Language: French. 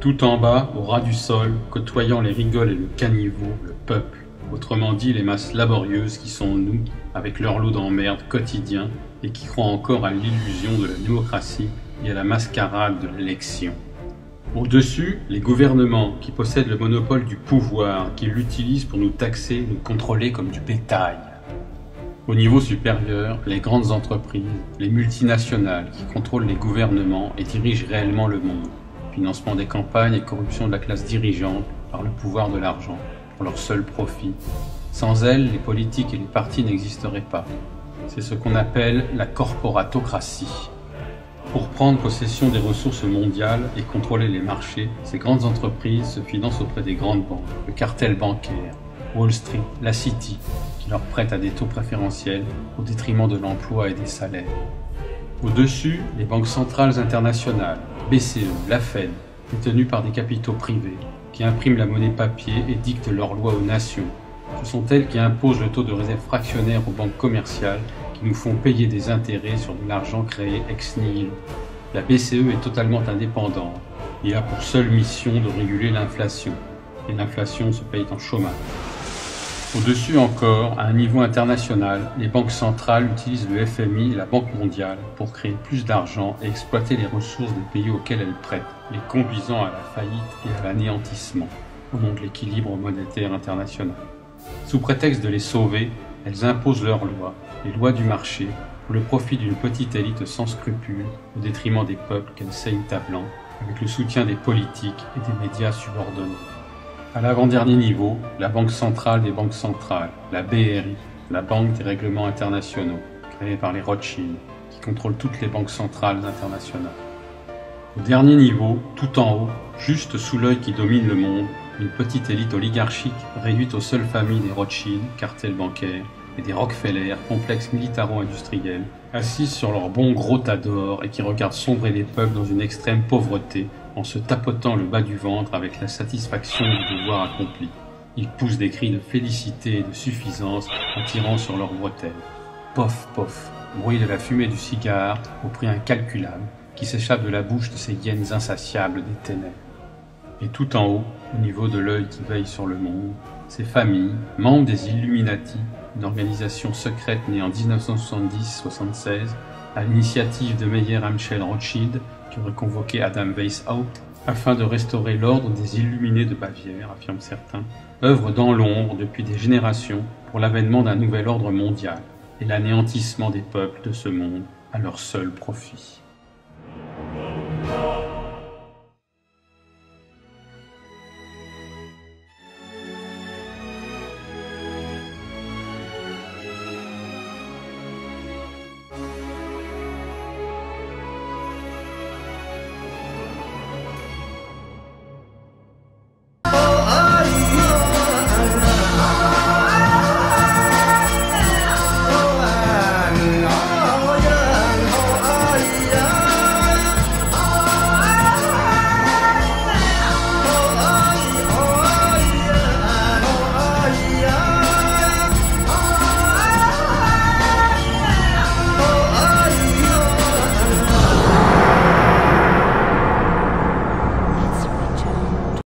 tout en bas, au ras du sol, côtoyant les rigoles et le caniveau, le peuple, autrement dit les masses laborieuses qui sont nous, avec leur lot d'emmerdes quotidiens et qui croient encore à l'illusion de la démocratie et à la mascarade de l'élection. Au-dessus, les gouvernements qui possèdent le monopole du pouvoir, qui l'utilisent pour nous taxer, nous contrôler comme du bétail. Au niveau supérieur, les grandes entreprises, les multinationales qui contrôlent les gouvernements et dirigent réellement le monde. Financement des campagnes et corruption de la classe dirigeante par le pouvoir de l'argent, pour leur seul profit. Sans elles, les politiques et les partis n'existeraient pas. C'est ce qu'on appelle la corporatocratie. Pour prendre possession des ressources mondiales et contrôler les marchés, ces grandes entreprises se financent auprès des grandes banques, le cartel bancaire, Wall Street, la City, qui leur prêtent à des taux préférentiels au détriment de l'emploi et des salaires. Au-dessus, les banques centrales internationales, BCE, la Fed, détenues par des capitaux privés, qui impriment la monnaie papier et dictent leurs lois aux nations. Ce sont elles qui imposent le taux de réserve fractionnaire aux banques commerciales qui nous font payer des intérêts sur de l'argent créé ex nihilo. La BCE est totalement indépendante et a pour seule mission de réguler l'inflation. Et l'inflation se paye en chômage. Au-dessus encore, à un niveau international, les banques centrales utilisent le FMI et la Banque mondiale pour créer plus d'argent et exploiter les ressources des pays auxquels elles prêtent, les conduisant à la faillite et à l'anéantissement, au nom de l'équilibre monétaire international. Sous prétexte de les sauver, elles imposent leurs lois, les lois du marché, pour le profit d'une petite élite sans scrupules, au détriment des peuples qu'elles saignent à blanc, avec le soutien des politiques et des médias subordonnés. À l'avant-dernier niveau, la Banque centrale des banques centrales, la BRI, la Banque des règlements internationaux, créée par les Rothschild, qui contrôle toutes les banques centrales internationales. Au dernier niveau, tout en haut, juste sous l'œil qui domine le monde, une petite élite oligarchique réduite aux seules familles des Rothschild, cartel bancaire, et des Rockefeller, complexe militaro-industriel, assises sur leur bon gros tas d'or et qui regardent sombrer les peuples dans une extrême pauvreté en se tapotant le bas du ventre avec la satisfaction du devoir accompli. Ils poussent des cris de félicité et de suffisance en tirant sur leurs bretelles. Pof, pof, bruit de la fumée du cigare au prix incalculable qui s'échappe de la bouche de ces hyènes insatiables des ténèbres. Et tout en haut, au niveau de l'œil qui veille sur le monde, ces familles, membres des Illuminati, une organisation secrète née en 1970-76, à l'initiative de Meyer Amschel Rothschild, qui aurait convoqué Adam Weishaupt, afin de restaurer l'ordre des Illuminés de Bavière, affirment certains, œuvrent dans l'ombre depuis des générations pour l'avènement d'un nouvel ordre mondial et l'anéantissement des peuples de ce monde à leur seul profit.